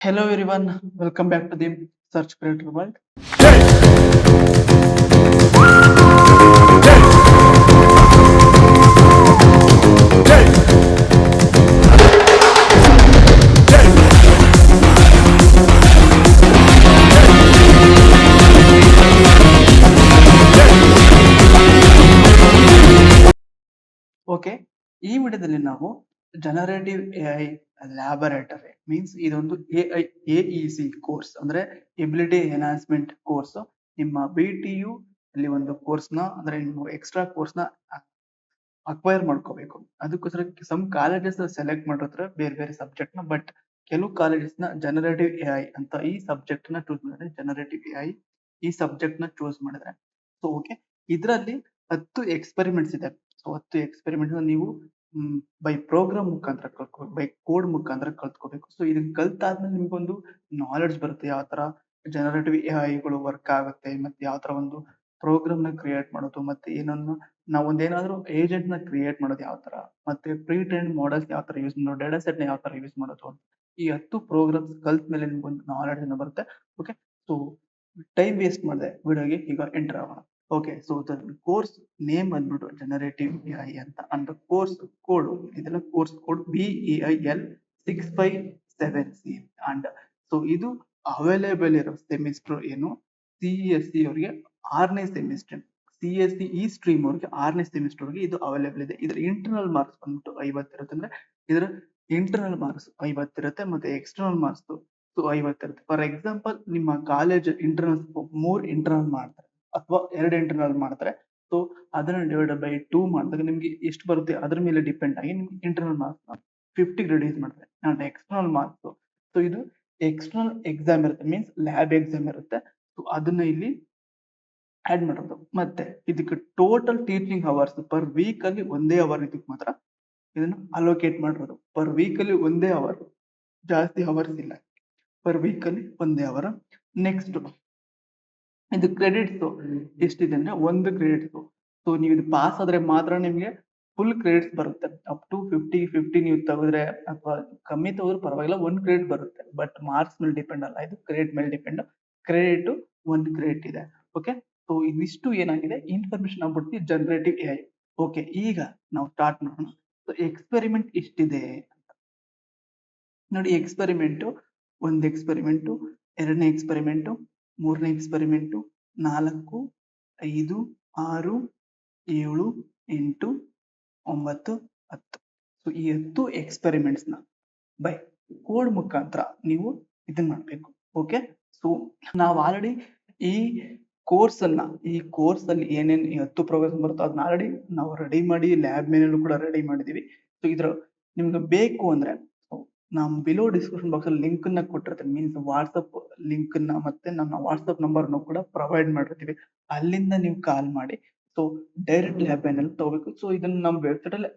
Hello everyone, welcome back to the Search Creator World. Okay, ಈ ವಿಡಿಯೋದಲ್ಲಿ ನಾವು generative AI laboratory means ಇದೊಂದು ಎಇಸಿ course ಅಂದ್ರೆ ಎಬಿಲಿಟಿ ಎನ್ಹಾನ್ಸ್ಮೆಂಟ್ ಕೋರ್ಸ್. ನಿಮ್ಮ BTU ಅಲ್ಲಿ ಒಂದು ಕೋರ್ಸ್ನ ಅಂದ್ರೆ ನೀವು ಎಕ್ಸ್ಟ್ರಾ ಕೋರ್ಸ್ನ ಅಕ್ವೈರ್ ಮಾಡ್ಕೋಬೇಕು. ಅದಕ್ಕೋಸ್ಕರ ಸಮ್ ಕಾಲೇಜಸ್ ಸೆಲೆಕ್ಟ್ ಮಾಡಿರ್ತಾರೆ ಬೇರೆ ಬೇರೆ ಸಬ್ಜೆಕ್ಟ್ ನ, ಬಟ್ ಕೆಲವು ಕಾಲೇಜಸ್ ನ ಜನರೇಟಿವ್ ಎಐ ಅಂತ ಈ ಸಬ್ಜೆಕ್ಟ್ ನ ಚೂಸ್ ಮಾಡಿದ್ರೆ, ಜನರೇಟಿವ್ ಎಐ ಈ ಸಬ್ಜೆಕ್ಟ್ ನ ಚೂಸ್ ಮಾಡಿದ್ರೆ ಸೊ ಓಕೆ, ಇದರಲ್ಲಿ 10 ಎಕ್ಸ್ಪೆರಿಮೆಂಟ್ಸ್ ಇದೆ. ಸೊ 10 ಎಕ್ಸ್ಪೆರಿಮೆಂಟ್ ನೀವು ಬೈ ಪ್ರೋಗ್ರಾಮ್ ಮುಖಾಂತರ ಕಲ್ತ್ಕೋಬೇಕು, ಬೈ ಕೋಡ್ ಮುಖಾಂತರ ಕಲ್ತ್ಕೋಬೇಕು. ಸೊ ಇದನ್ನ ಕಲ್ತಾದ್ಮೇಲೆ ನಿಮ್ಗೊಂದು ನಾಲೆಡ್ಜ್ ಬರುತ್ತೆ, ಯಾವ ತರ ಜನರೇಟಿವ್ ಎಐಗಳು ವರ್ಕ್ ಆಗುತ್ತೆ, ಮತ್ತೆ ಯಾವ ತರ ಒಂದು ಪ್ರೋಗ್ರಾಮ್ ನ ಕ್ರಿಯೇಟ್ ಮಾಡೋದು, ಮತ್ತೆ ಏನನ್ನು ನಾವು ಒಂದೇನಾದ್ರೂ ಏಜೆಂಟ್ ನ ಕ್ರಿಯೇಟ್ ಮಾಡೋದು ಯಾವ ತರ, ಮತ್ತೆ ಪ್ರೀ ಟ್ರೈನ್ಡ್ ಮಾಡೆಲ್ಸ್ ಯಾವ ತರ ಯೂಸ್ ಮಾಡೋದು, ಡೇಟಾ ಸೆಟ್ ನ ಯಾವ ತರ ಯೂಸ್ ಮಾಡೋದು ಅಂತ ಈ 10 ಪ್ರೋಗ್ರಾಮ್ಸ್ ಕಲ್ತ ಮೇಲೆ ನಿಮ್ಗೊಂದು ನಾಲೆಡ್ಜ್ ಅನ್ನ ಬರುತ್ತೆ. ಓಕೆ, ಸೊ ಟೈಮ್ ವೇಸ್ಟ್ ಮಾಡಿದೆ ವಿಡಿಯೋಗೆ ಈಗ ಎಂಟರ್ ಆಗೋಣ. Okay, so the course name ಬಂದ್ಬಿಟ್ಟು ಜನರೇಟಿವ್ ಎಐ ಅಂತ, ಅಂಡ್ ಕೋರ್ಸ್ ಕೋಡ್ ಇದೆಲ್ಲ course code BEIL 657C. And so ಇದು ಅವೈಲೇಬಲ್ ಇರೋ ಸೆಮಿಸ್ಟರ್ ಏನು CSC ಅವರಿಗೆ 6ನೇ ಸೆಮಿಸ್ಟರ್, CSC ಈ ಸ್ಟ್ರೀಮ್ ಅವ್ರಿಗೆ 6ನೇ ಸೆಮಿಸ್ಟರ್ ಅವ್ರಿಗೆ ಇದು ಅವೈಲೇಬಲ್ ಇದೆ. ಇದರ ಇಂಟರ್ನಲ್ ಮಾರ್ಕ್ಸ್ ಬಂದ್ಬಿಟ್ಟು 50 ಇರುತ್ತೆ. ಅಂದ್ರೆ ಇದರ ಇಂಟರ್ನಲ್ ಮಾರ್ಕ್ಸ್ 50 ಇರುತ್ತೆ, ಮತ್ತೆ ಎಕ್ಸ್ಟರ್ನಲ್ ಮಾರ್ಕ್ಸ್ 50 ಇರುತ್ತೆ. ಫಾರ್ ಎಕ್ಸಾಂಪಲ್, ನಿಮ್ಮ ಕಾಲೇಜ್ ಇಂಟರ್ನಲ್ 3 ಇಂಟರ್ನಲ್ ಮಾಡ್ತಾರೆ ಅಥವಾ 2 ಇಂಟರ್ನಲ್ ಮಾಡ್ತಾರೆ. ಸೊ ಅದನ್ನ ಡಿವೈಡ್ ಬೈ 2 ಮಾಡಿದಾಗ ನಿಮ್ಗೆ ಎಷ್ಟು ಬರುತ್ತೆ ಅದ್ರ ಮೇಲೆ ಡಿಪೆಂಡ್ ಆಗಿ ನಿಮ್ಗೆ ಇಂಟರ್ನಲ್ ಮಾರ್ಕ್ಸ್ 50 ರಿಡ್ಯೂಸ್ ಮಾಡ್ತಾರೆ. ಅಂಡ್ ಎಕ್ಸ್ಟರ್ನಲ್ ಮಾರ್ಕ್ಸ್, ಸೊ ಇದು ಎಕ್ಸ್ಟರ್ನಲ್ ಎಕ್ಸಾಮ್ ಇರುತ್ತೆ, ಮೀನ್ಸ್ ಲ್ಯಾಬ್ ಎಕ್ಸಾಮ್ ಇರುತ್ತೆ. ಸೊ ಅದನ್ನ ಇಲ್ಲಿ ಆಡ್ ಮಾಡೋದು. ಮತ್ತೆ ಇದಕ್ಕೆ total teaching hours per week ಅಲ್ಲಿ ಒಂದೇ ಅವರ್ ಇದಕ್ಕೆ ಮಾತ್ರ ಇದನ್ನ ಅಲೋಕೇಟ್ ಮಾಡಿರೋದು. ಪರ್ ವೀಕ್ ಅಲ್ಲಿ ಒಂದೇ ಅವರ್, ಜಾಸ್ತಿ ಅವರ್ಸ್ ಇಲ್ಲ, ಪರ್ ವೀಕ್ ಅಲ್ಲಿ ಒಂದೇ ಅವರ್. ನೆಕ್ಸ್ಟ್ ಇದು ಕ್ರೆಡಿಟ್ಸ್ ಎಷ್ಟಿದೆ ಅಂದ್ರೆ 1 ಕ್ರೆಡಿಟ್ಸ್. ಸೊ ನೀವು ಇದು ಪಾಸ್ ಆದ್ರೆ ಮಾತ್ರ ನಿಮ್ಗೆ ಫುಲ್ ಕ್ರೆಡಿಟ್ಸ್ ಬರುತ್ತೆ. ಅಪ್ ಟು 50 ನೀವು ತೆಗೆದ್ರೆ ಅಥವಾ ಕಮ್ಮಿ ತೆಗೆದ್ರೆ ಪರವಾಗಿಲ್ಲ, 1 ಕ್ರೆಡಿಟ್ ಬರುತ್ತೆ. ಬಟ್ ಮಾರ್ಕ್ಸ್ ಮೇಲೆ ಡಿಪೆಂಡ್ ಅಲ್ಲ, ಇದು ಕ್ರೆಡಿಟ್ ಮೇಲೆ ಡಿಪೆಂಡ್. ಕ್ರೆಡಿಟ್ 1 ಕ್ರೆಡಿಟ್ ಇದೆ. ಓಕೆ, ಸೊ ಇದಿಷ್ಟು ಏನಾಗಿದೆ ಇನ್ಫಾರ್ಮೇಶನ್ ಆಗ್ಬಿಡ್ತೀವಿ ಜನರೇಟಿವ್ ಎಐ. ಓಕೆ, ಈಗ ನಾವು ಸ್ಟಾರ್ಟ್ ಮಾಡೋಣ. ಸೊ ಎಕ್ಸ್ಪೆರಿಮೆಂಟ್ ಇಷ್ಟಿದೆ ನೋಡಿ. ಎಕ್ಸ್ಪೆರಿಮೆಂಟ್, 1 ಎಕ್ಸ್ಪೆರಿಮೆಂಟ್, 2ನೇ ಎಕ್ಸ್ಪೆರಿಮೆಂಟ್, 3ನೇ ಎಕ್ಸ್ಪೆರಿಮೆಂಟ್, 4, 5, 6, 7, 8, 9, 10. ಸೊ ಈ 10 ಎಕ್ಸ್ಪೆರಿಮೆಂಟ್ಸ್ ನ ಬೈ ಕೋಡ್ ಮುಖಾಂತರ ನೀವು ಇದನ್ನ ಮಾಡ್ಬೇಕು. ಓಕೆ, ಸೊ ನಾವು ಆಲ್ರೆಡಿ ಈ ಕೋರ್ಸ್ ಅಲ್ಲಿ ಏನೇನ್ 10 ಪ್ರೋಗ್ರಾಮ್ ಬರುತ್ತೋ ಅದನ್ನ ಆಲ್ರೆಡಿ ನಾವು ರೆಡಿ ಮಾಡಿ ಲ್ಯಾಬ್ ಮೇಲೂ ಕೂಡ ರೆಡಿ ಮಾಡಿದೀವಿ. ಸೊ ಇದ್ರ ನಿಮ್ಗೆ ಬೇಕು ಅಂದ್ರೆ ನಾವು ಬಿಲೋ ಡಿಸ್ಕ್ರಿಪ್ಷನ್ ಬಾಕ್ಸ್ ಅಲ್ಲಿ ಲಿಂಕ್ ನ ಕೊಟ್ಟಿರ್ತೀನಿ, ಮೀನ್ಸ್ ವಾಟ್ಸಪ್ ಲಿಂಕ್ ನ ಮತ್ತೆ ನಮ್ಮ ವಾಟ್ಸಪ್ ನಂಬರ್ ಕೂಡ ಪ್ರೊವೈಡ್ ಮಾಡಿರ್ತೀವಿ. ಅಲ್ಲಿಂದ ನೀವು ಕಾಲ್ ಮಾಡಿ ಸೊ ಡೈರೆಕ್ಟ್ ಲ್ಯಾಬ್ ನಲ್ಲಿ ತಗೋಬೇಕು. ಸೊ ಇದನ್ನ ನಮ್ಮ ವೆಬ್ಸೈಟ್ ಅಲ್ಲಿ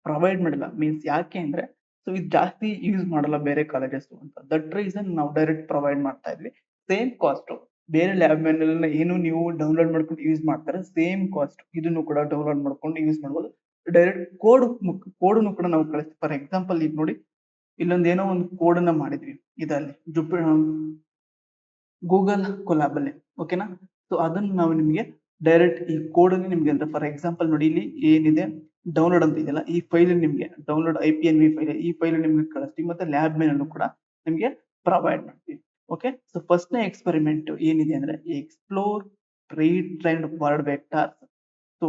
ಪ್ರೊವೈಡ್ ಮಾಡಿಲ್ಲ, ಮೀನ್ಸ್ ಯಾಕೆ ಅಂದ್ರೆ ಸೊ ಇದು ಜಾಸ್ತಿ ಯೂಸ್ ಮಾಡಲ್ಲ ಬೇರೆ ಕಾಲೇಜಸ್ ಅಂತ. ದಟ್ ರೀಸನ್ ನಾವು ಡೈರೆಕ್ಟ್ ಪ್ರೊವೈಡ್ ಮಾಡ್ತಾ ಇದ್ವಿ. ಸೇಮ್ ಕಾಸ್ಟ್, ಬೇರೆ ಲ್ಯಾಬ್ ಮ್ಯಾನ್ಯಲ್ ಏನು ನೀವು ಡೌನ್ಲೋಡ್ ಮಾಡ್ಕೊಂಡು ಯೂಸ್ ಮಾಡ್ತಾರೆ, ಸೇಮ್ ಕಾಸ್ಟ್ ಇದನ್ನು ಕೂಡ ಡೌನ್ಲೋಡ್ ಮಾಡ್ಕೊಂಡು ಯೂಸ್ ಮಾಡ್ಬೋದು. ಡೈರೆಕ್ಟ್ ಕೋಡ್ನು ಕೂಡ ನಾವು ಕಳಿಸ್ತೀವಿ. ಫಾರ್ ಎಕ್ಸಾಂಪಲ್ ಈಗ ನೋಡಿ, ಇಲ್ಲೊಂದು ಏನೋ ಒಂದು ಕೋಡ್ ಅನ್ನ ಮಾಡಿದ್ವಿ ಇದರಲ್ಲಿ ಗೂಗಲ್ ಕೊಲಾಬ್ ಅಲ್ಲಿ. ಓಕೆನಾ, ಸೊ ಅದನ್ನ ನಾವು ನಿಮ್ಗೆ ಡೈರೆಕ್ಟ್ ಈ ಕೋಡ್ ಅನ್ನು ನಿಮ್ಗೆ ಅಂತ, ಫಾರ್ ಎಕ್ಸಾಂಪಲ್ ನೋಡಿ ಇಲ್ಲಿ ಏನಿದೆ ಡೌನ್ಲೋಡ್ ಅಂತ ಇದೆಯಲ್ಲ, ಈ ಫೈಲ್ ನಿಮ್ಗೆ ಡೌನ್ಲೋಡ್ IPNV ಫೈಲ್, ಈ ಫೈಲ್ ನಿಮ್ಗೆ ಕಳಿಸ್ತೀವಿ. ಮತ್ತೆ ಲ್ಯಾಬ್ ಮೇಲೂ ಕೂಡ ನಿಮ್ಗೆ ಪ್ರೊವೈಡ್ ಮಾಡ್ತೀವಿ. ಓಕೆ, ಸೊ ಫಸ್ಟ್ನೇ ಎಕ್ಸ್ಪೆರಿಮೆಂಟ್ ಏನಿದೆ ಅಂದ್ರೆ explore pre trained word vectors. So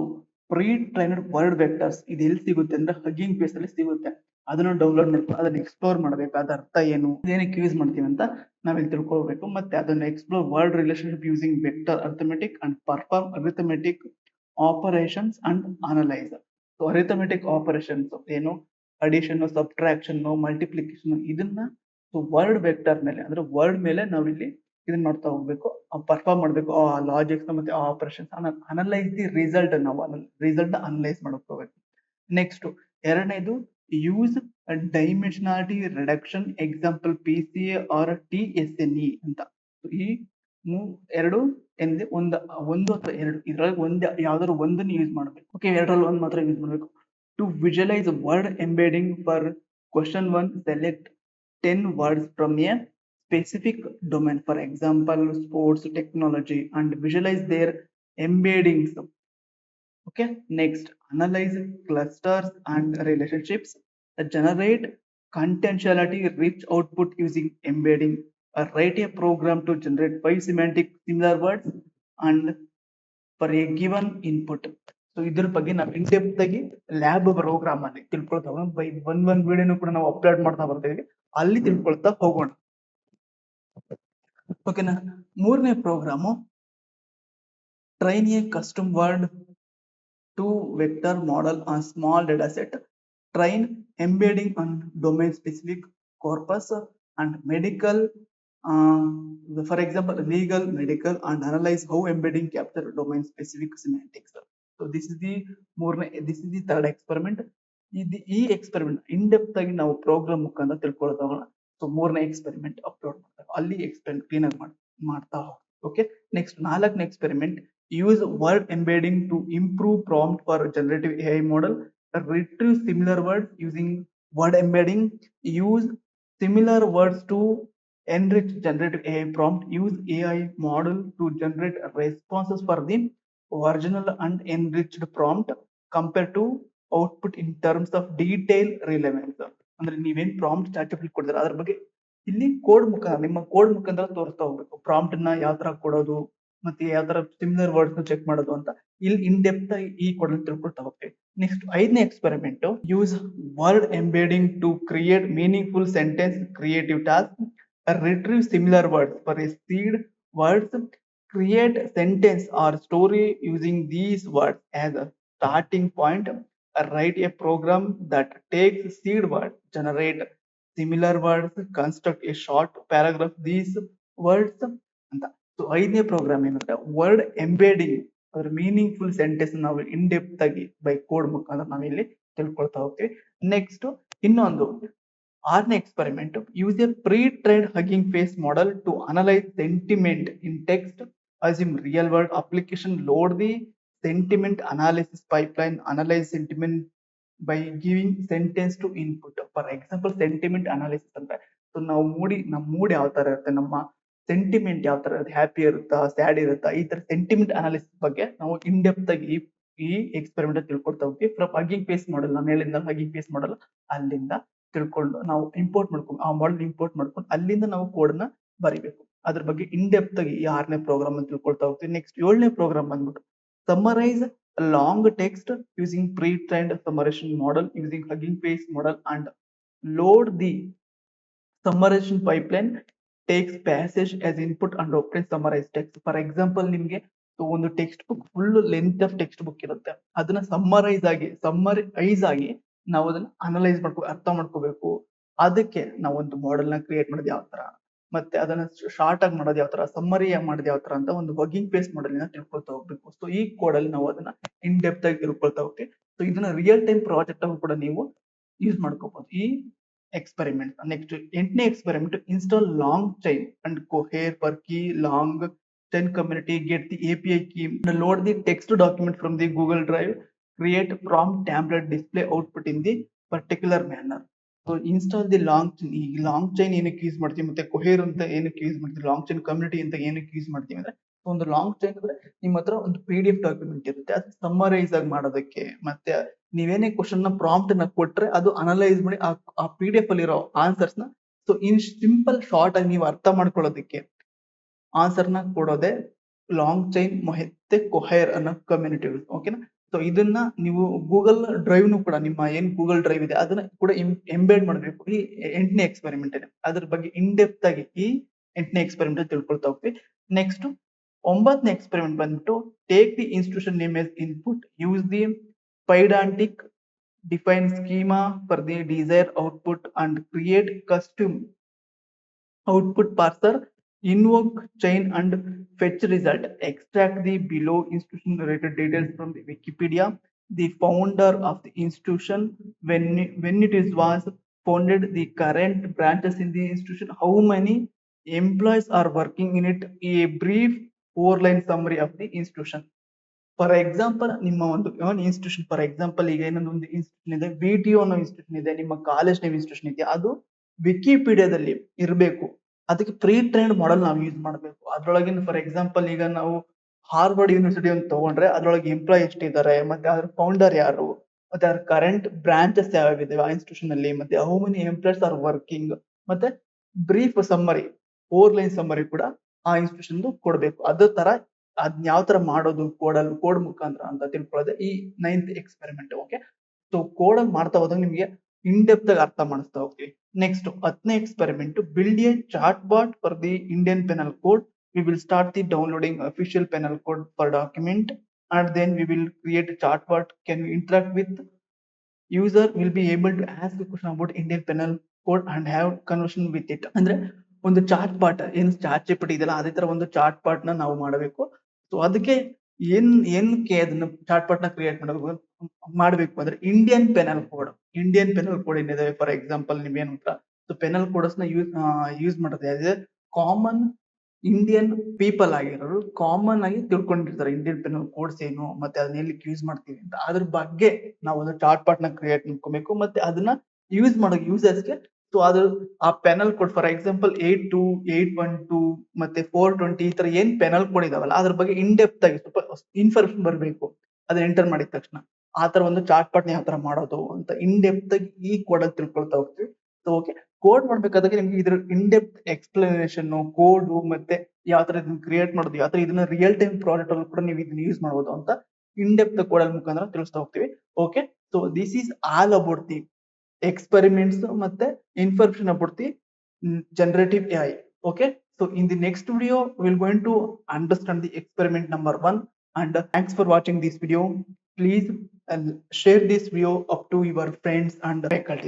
pre trained word vectors ಇದು ಎಲ್ಲಿ ಸಿಗುತ್ತೆ ಅಂದ್ರೆ ಹಗ್ಗಿಂಗ್ ಫೇಸ್ ಅಲ್ಲಿ ಸಿಗುತ್ತೆ. ಅದನ್ನ ಡೌನ್ಲೋಡ್ ಮಾಡ್ಕೊಂಡು ಅದನ್ನ ಎಕ್ಸ್ಪ್ಲೋರ್ ಮಾಡ್ಬೇಕು, ಅದ ಅರ್ಥ ಏನು, ಏನಕ್ಕೆ ಯೂಸ್ ಮಾಡ್ತೀವಿ ಅಂತ ನಾವಿಲ್ಲಿ ತಿಳ್ಕೊಳ್ಬೇಕು. ಮತ್ತೆ ಅದನ್ನ explore word relationship using vector arithmetic and perform arithmetic operations and analyse. So arithmetic operations ಏನು, ಅಡಿಷನ್, ಸಬ್ಟ್ರಾಕ್ಷನ್, ಮಲ್ಟಿಪ್ಲಿಕೇಶನ್, ಇದನ್ನ ವರ್ಡ್ ವೆಕ್ಟರ್ ಮೇಲೆ ಅಂದ್ರೆ ವರ್ಡ್ ಮೇಲೆ ನಾವು ಇಲ್ಲಿ ಇದನ್ನ ಮಾಡ್ತಾ ಹೋಗ್ಬೇಕು, ಪರ್ಫಾರ್ಮ್ ಮಾಡ್ಬೇಕು ಆ ಲಾಜಿಕ್ಸ್ ಮತ್ತೆ ಆ ಆಪರೇಷನ್ಸ್. ಅನಲೈಸ್ ದಿ ರಿಸಲ್ಟ್, ನಾವು ರಿಸಲ್ಟ್ ಅನಲೈಸ್ ಮಾಡ್ಕೋಬೇಕು. ನೆಕ್ಸ್ಟ್ ಎರಡನೇದು use dimensionality reduction, example PCA or TSNE ಅಂತ. ಈ ಎರಡು ಎಂದ್ರೆ ಒಂದು ಅಥವಾ ಎರಡು, ಇದ್ರಲ್ಲಿ ಯಾವ್ದಾದ್ರು ಒಂದನ್ನು ಯೂಸ್ ಮಾಡ್ಬೇಕು. ಓಕೆ, ಎರಡರಲ್ಲಿ ಒಂದು ಮಾತ್ರ ಯೂಸ್ ಮಾಡ್ಬೇಕು. To visualise word embedding for question 1 select 10 words from a specific domain, for example sports, technology, and visualize their embeddings. Okay, next, analyze clusters and relationships, generate contextuality rich output using embedding, write a program to generate 5 semantic similar words and for a given input. So ಇದ್ರ ಬಗ್ಗೆ ನಾವು in depth ಆಗಿ lab program ಅಲ್ಲಿ ತಿಳ್ಕೊಳ್ತಾ ಹೋಗೋಣ. By ಒಂದ್ ವಿಡಿಯೋನು ಕೂಡ ನಾವು ಅಪ್ಲೋಡ್ ಮಾಡ್ತಾ ಬರ್ತೀವಿ, ಅಲ್ಲಿ ತಿಳ್ಕೊಳ್ತಾ ಹೋಗೋಣ. ಓಕೆನಾ. ಮೂರನೇ program train a custom word to vector model on small data set, train embedding on domain specific corpus and medical, for example legal, medical, and analyze how embedding capture domain specific semantics. So this is the third experiment. ಈ experiment ಇನ್ depth ಆಗಿ ನಾವು program ಮುಖಾಂತರ ತಿಳ್ಕೊಳ್ತಾ ಹೋಗೋಣ. So ಮೂರನೇ experiment upload ಮಾಡ್ತಾರೆ, ಅಲ್ಲಿ experiment clean ಆಗಿ ಮಾಡ್ತಾ ಹೋಗೋಣ. ಓಕೆ, ನೆಕ್ಸ್ಟ್ 4ನೇ experiment, use word embedding to improve prompt for generative AI model, retrieve similar words using word embedding, use similar words to enrich generative AI prompt, use AI model to generate responses for the original and enriched prompt, compare to output in terms of detail relevance. ಅಂದ್ರೆ ನೀವೇನ್ prompt chart ಕೊಡ್ತಾರೆ ಅದ್ರ ಬಗ್ಗೆ ಇಲ್ಲಿ code ಮುಖಾಂತರ ನಿಮ್ಮ code ಮುಖಾಂತರ ತೋರಿಸ್ತಾ ಹೋಗ್ಬೇಕು. ಪ್ರಾಂಪ್ಟ್ ನ ಯಾವ ತರ ಕೊಡೋದು ಮತ್ತೆ ಯಾವ ತರ ಸಿಮಿಲರ್ ವರ್ಡ್ಸ್ ಚೆಕ್ ಮಾಡೋದು ಅಂತ ಇಲ್ಲಿ ಇನ್ ಡೆಪ್ತ್ ಈ ಕೋಡ್ ತಿಳ್ಕೊಳ್ತಾ ಹೋಗ್ತೀವಿ. ನೆಕ್ಸ್ಟ್ 5ನೇ experiment, use word embedding to create meaningful sentence creative task, retrieve similar words for a seed words, create sentence or story using these words as a starting point, write a program that takes seed words, generate similar words, construct a short paragraph these words ಅಂತ. So 5ನೇ program ಏನಂದ್ರೆ word embedding, ಅದ್ರ meaningful sentence ನಾವು in depth ಆಗಿ by code ಮುಖಾಂತರ ನಾವಿಲ್ಲಿ ತಿಳ್ಕೊಳ್ತಾ ಹೋಗ್ತೀವಿ. ನೆಕ್ಸ್ಟ್ ಇನ್ನೊಂದು 6ನೇ experiment, use a pre trained Hugging Face model to analyse sentiment in text, assume real world application, load the sentiment analysis pipeline, analyze sentiment by giving sentence to input. For example sentiment analysis ಅಂದ್ರೆ so ನಾವು ನಮ್ಮ mood ಯಾವ ತರ ಇರುತ್ತೆ, ನಮ್ಮ sentiment ಯಾವ ತರ ಇರುತ್ತೆ, ಹ್ಯಾಪಿ ಇರುತ್ತಾ ಸ್ಯಾಡ್ ಇರುತ್ತಾ, ಈ ತರ ಸೆಂಟಿಮೆಂಟ್ ಅನಾಲಿಸಿಸ್ ಬಗ್ಗೆ ನಾವು ಇನ್ ಡೆಪ್ತ್ ಆಗಿ ಈ ಎಕ್ಸ್ಪೆರಿಮೆಂಟ್ ತಿಳ್ಕೊಳ್ತಾ ಹೋಗ್ತೀವಿ. ಫ್ರಮ್ ಹಗ್ಗಿಂಗ್ ಫೇಸ್ ಮಾಡೆಲ್, ನಾನು ಹೇಳಿದ ಹಗ್ಗಿಂಗ್ ಫೇಸ್ ಮಾಡೆಲ್ ಅಲ್ಲಿಂದ ತಿಳ್ಕೊಂಡು ನಾವು ಇಂಪೋರ್ಟ್ ಮಾಡ್ಕೊಂಡು ಆ ಮಾಡೆಲ್ ಇಂಪೋರ್ಟ್ ಮಾಡ್ಕೊಂಡು ಅಲ್ಲಿಂದ ನಾವು ಕೋಡ್ ನ ಬರಿಬೇಕು. ಅದ್ರ ಬಗ್ಗೆ ಇನ್ ಡೆಪ್ತ್ ಆಗಿ ಈ 6ನೇ ಪ್ರೋಗ್ರಾಮ್ ಅಂತ ತಿಳ್ಕೊಳ್ತಾ ಹೋಗ್ತೀವಿ. ನೆಕ್ಸ್ಟ್ 7ನೇ ಪ್ರೋಗ್ರಾಮ್ ಬಂದ್ಬಿಟ್ಟು summarise long text using pre trained summarisation model using Hugging Face model and load the summarisation pipeline, takes passage as input and obtain summarise text. For example ನಿಮ್ಗೆ ಒಂದು text book full length of text book ಇರುತ್ತೆ, ಅದನ್ನ summarise ಆಗಿ ನಾವು ಅದನ್ನ analyse ಅರ್ಥ ಮಾಡ್ಕೋಬೇಕು. ಅದಕ್ಕೆ ನಾವು ಒಂದು ಮಾಡೆಲ್ ನ ಕ್ರಿಯೇಟ್ ಮಾಡೋದು ಯಾವ ತರ, ಮತ್ತೆ ಅದನ್ನ ಶಾರ್ಟ್ ಆಗಿ ಮಾಡೋದು ಯಾವ ತರ, ಸಮ್ಮರಿ ಮಾಡೋದು ಯಾವ ತರ ಅಂತ ಒಂದು ಹಗ್ಗಿಂಗ್ ಫೇಸ್ ಮಾಡೆಲ್ ನ ತಿಳ್ಕೊಳ್ತಾ ಹೋಗ್ಬೇಕು. ಸೊ ಈ ಕೋಡ್ ಅಲ್ಲಿ ನಾವು ಅದನ್ನ ಇನ್ ಡೆಪ್ತ್ ಆಗಿ ತಿಳ್ಕೊಳ್ತಾ ಹೋಗ್ತೀವಿ. ಸೊ ಇದನ್ನ ರಿಯಲ್ ಟೈಮ್ ಪ್ರಾಜೆಕ್ಟ್ ಅನ್ನು ಕೂಡ ನೀವು ಯೂಸ್ ಮಾಡ್ಕೋಬಹುದು ಈ ಎಕ್ಸ್ಪೆರಿಮೆಂಟ್. ನೆಕ್ಸ್ಟ್ 8ನೇ experiment, install LangChain and Cohere for key LangChain community, get the API key, load the text document from the Google Drive, create prompt template, display output in the particular manner. So install the long chain, ಈ long chain ಏನಕ್ಕೆ use ಮಾಡ್ತೀವಿ ಮತ್ತೆ ಕೊಹೇರ್ ಅಂತ ಏನಕ್ಕೆ use ಮಾಡ್ತೀವಿ, long chain community ಅಂತ ಏನಕ್ಕೆ use ಮಾಡ್ತೀವಿ ಅಂದ್ರೆ ಒಂದು ಲಾಂಗ್ ಚೈನ್ ಅಂದ್ರೆ ನಿಮ್ಮ ಹತ್ರ ಒಂದು PDF ಡಾಕ್ಯುಮೆಂಟ್ ಇರುತ್ತೆ, ಅದು ಸಮ್ಮರೈಸ್ ಆಗಿ ಮಾಡೋದಕ್ಕೆ, ಮತ್ತೆ ನೀವೇನೇ ಕ್ವಶನ್ ನ ಪ್ರಾಂಪ್ಟ್ ನ ಕೊಟ್ರೆ ಅದು ಅನಲೈಸ್ ಮಾಡಿ ಆ PDF ಅಲ್ಲಿರೋ ಆನ್ಸರ್ಸ್ ನ ಸೊ ಇನ್ ಸಿಂಪಲ್ ಶಾರ್ಟ್ ಆಗಿ ನೀವು ಅರ್ಥ ಮಾಡ್ಕೊಳ್ಳೋದಕ್ಕೆ ಆನ್ಸರ್ ನ ಕೊಡೋದೆ ಲಾಂಗ್ ಚೈನ್ ಮತ್ತೆ ಕೊಹೇರ್ ಅನ್ನೋ ಕಮ್ಯುನಿಟಿ. ಓಕೆನಾ. ಸೊ ಇದನ್ನ ನೀವು ಗೂಗಲ್ ಡ್ರೈವ್ ನು ಕೂಡ, ನಿಮ್ಮ ಏನ್ ಗೂಗಲ್ ಡ್ರೈವ್ ಇದೆ ಅದನ್ನ ಕೂಡ ಎಂಬೇಡ್ ಮಾಡಬೇಕು. ಈ 8ನೇ ಎಕ್ಸ್ಪೆರಿಮೆಂಟ್ ಇದೆ, ಅದ್ರ ಬಗ್ಗೆ ಇನ್ ಡೆಪ್ತ್ ಆಗಿ ಈ 8ನೇ ಎಕ್ಸ್ಪೆರಿಮೆಂಟ್ ತಿಳ್ಕೊಳ್ತಾ ಹೋಗ್ತೀವಿ. ನೆಕ್ಸ್ಟ್ 9ನೇ ಎಕ್ಸ್ಪೆರಿಮೆಂಟ್ ಬಂದ್ಬಿಟ್ಟು take the institution name as input, use the Pydantic define schema for the desired output and create custom output parser, invoke chain and fetch result, extract the below institution related details from the Wikipedia, the founder of the institution, when it is was founded, the current branches in the institution, how many employees are working in it, a brief 4-line summary of the institution. For example ನಿಮ್ಮ ಒಂದು institution, for example ಈಗ ಏನೊಂದು ಒಂದು institution ಇದೆ, VTO ಅನ್ನೋ institution ಇದೆ, ನಿಮ್ಮ college name institution ಇದೆ, ಅದು ವಿಕಿಪೀಡಿಯಾದಲ್ಲಿ ಇರಬೇಕು. ಅದಕ್ಕೆ ಪ್ರೀ ಟ್ರೈನ್ಡ್ ಮಾಡೆಲ್ ನಾವು ಯೂಸ್ ಮಾಡಬೇಕು. ಅದ್ರೊಳಗಿನ ಫಾರ್ ಎಕ್ಸಾಂಪಲ್ ಈಗ ನಾವು ಹಾರ್ವರ್ಡ್ ಯೂನಿವರ್ಸಿಟಿ ಅಂತ ತಗೊಂಡ್ರೆ ಅದ್ರೊಳಗೆ ಎಂಪ್ಲಾಯ್ ಎಷ್ಟಿದ್ದಾರೆ, ಮತ್ತೆ ಅದ್ರ ಫೌಂಡರ್ ಯಾರು, ಮತ್ತೆ ಅದ್ರ ಕರೆಂಟ್ ಬ್ರಾಂಚಸ್ ಯಾವ್ಯಾವಿದೆ ಆ ಇನ್ಸ್ಟಿಟ್ಯೂಷನ್ ಅಲ್ಲಿ, ಮತ್ತೆ how many employees are working, ಮತ್ತೆ ಬ್ರೀಫ್ ಸಮ್ಮರಿ 4 ಲೈನ್ ಸಮ್ಮರಿ ಕೂಡ ಆ ಇನ್ಸ್ಟಿಟ್ಯೂಷನ್ ಕೊಡ್ಬೇಕು. ಅದೇ ತರ ಅದ್ನ ಯಾವ ತರ ಮಾಡೋದು ಕೋಡ್ ಮುಖಾಂತರ ಅಂತ ತಿಳ್ಕೊಳ್ಳೋದೆ ಈ 9th experiment. Okay, so code ಅಲ್ಲಿ ಮಾಡ್ತಾ ಹೋದಾಗ ನಿಮ್ಗೆ ಇನ್ ಡೆಪ್ತ್ ಆಗಿ ಅರ್ಥ ಮಾಡಿಸ್ತಾ ಹೋಗ್ತೀವಿ. ನೆಕ್ಸ್ಟ್ 10ನೇ experiment, build a chat bot for the Indian penal code. We will start the downloading official penal code per document, and then we will create a chat bot can interact with user, will be able to ask a question about Indian penal code and have conversation with it. ಅಂದ್ರೆ ಒಂದು chat bot ಏನ್ chat GPT ಇದೆಯಲ್ಲ ಅದೇ ತರ ಒಂದು chat bot ನ ನಾವು ಮಾಡಬೇಕು. ಸೊ ಅದಕ್ಕೆ ಏನಕ್ಕೆ ಅದನ್ನ ಚಾಟ್ ಬಾಟ್ ನ ಕ್ರಿಯೇಟ್ ಮಾಡಬೇಕು ಅಂದ್ರೆ ಇಂಡಿಯನ್ ಪೆನಲ್ ಕೋಡ್ ಏನಿದೆ ಫಾರ್ ಎಕ್ಸಾಂಪಲ್ ನೀವೇನು ಸೊ ಪೆನಲ್ ಕೋಡ್ಸ್ ನ ಯೂಸ್ ಮಾಡೋದು ಕಾಮನ್ ಇಂಡಿಯನ್ ಪೀಪಲ್ ಆಗಿರೋರು ಕಾಮನ್ ಆಗಿ ತಿಳ್ಕೊಂಡಿರ್ತಾರೆ ಇಂಡಿಯನ್ ಪೆನಲ್ ಕೋಡ್ಸ್ ಏನು, ಮತ್ತೆ ಅದನ್ನ ಎಲ್ಲಿ ಯೂಸ್ ಮಾಡ್ತೀವಿ ಅಂತ. ಅದ್ರ ಬಗ್ಗೆ ನಾವು ಒಂದು ಚಾಟ್ ಬಾಟ್ ನ ಕ್ರಿಯೇಟ್ ಮಾಡ್ಕೋಬೇಕು, ಮತ್ತೆ ಅದನ್ನ ಯೂಸ್ ಮಾಡೋ ಯೂಸರ್ಸ್ಗೆ ಸೊ ಅದು ಆ ಪೆನಲ್ ಕೋಡ್ ಫಾರ್ ಎಕ್ಸಾಂಪಲ್ 8.2, 8.12 ಮತ್ತೆ 420 ಈ ತರ ಏನ್ ಪೆನಲ್ ಕೋಡ್ ಇದಾವಲ್ಲ ಅದ್ರ ಬಗ್ಗೆ ಇನ್ ಡೆಪ್ತ್ ಆಗಿ ಸ್ವಲ್ಪ ಇನ್ಫಾರ್ಮೇಶನ್ ಬರಬೇಕು ಅದನ್ನ ಎಂಟರ್ ಮಾಡಿದ ತಕ್ಷಣ. ಆ ತರ ಒಂದು ಚಾಟ್ ಬಾಟ್ ನ ಯಾವ ತರ ಮಾಡೋದು ಅಂತ ಇನ್ ಡೆಪ್ತ್ ಆಗಿ ಈ ಕೋಡ್ ಅಲ್ಲಿ ತಿಳ್ಕೊಳ್ತಾ ಹೋಗ್ತೀವಿ. ಸೊ ಓಕೆ, ಕೋಡ್ ಮಾಡ್ಬೇಕಾದ್ರೆ ನಿಮ್ಗೆ ಇದ್ರ ಇನ್ ಡೆಪ್ತ್ ಎಕ್ಸ್ಪ್ಲನೇಷನ್ ಕೋಡ್ ಮತ್ತೆ ಯಾವ ತರ ಇದನ್ನ ಕ್ರಿಯೇಟ್ ಮಾಡೋದು, ಯಾವ ತರ ಇದನ್ನ ರಿಯಲ್ ಟೈಮ್ ಪ್ರಾಜೆಕ್ಟ್ ಅಲ್ಲಿ ಕೂಡ ನೀವು ಇದನ್ನ ಯೂಸ್ ಮಾಡಬಹುದು ಅಂತ ಇನ್ ಡೆಪ್ತ್ ಕೋಡ್ ಅಲ್ಲಿ ಮುಖಾಂತರ ತಿಳಿಸ್ತಾ ಹೋಗ್ತೀವಿ. Okay, so this is all about the experiments ಮತ್ತೆ information about the generative AI. Okay, so in the next video we will going to understand the experiment number 1, and thanks for watching this video. Please share this video up to your friends and faculty.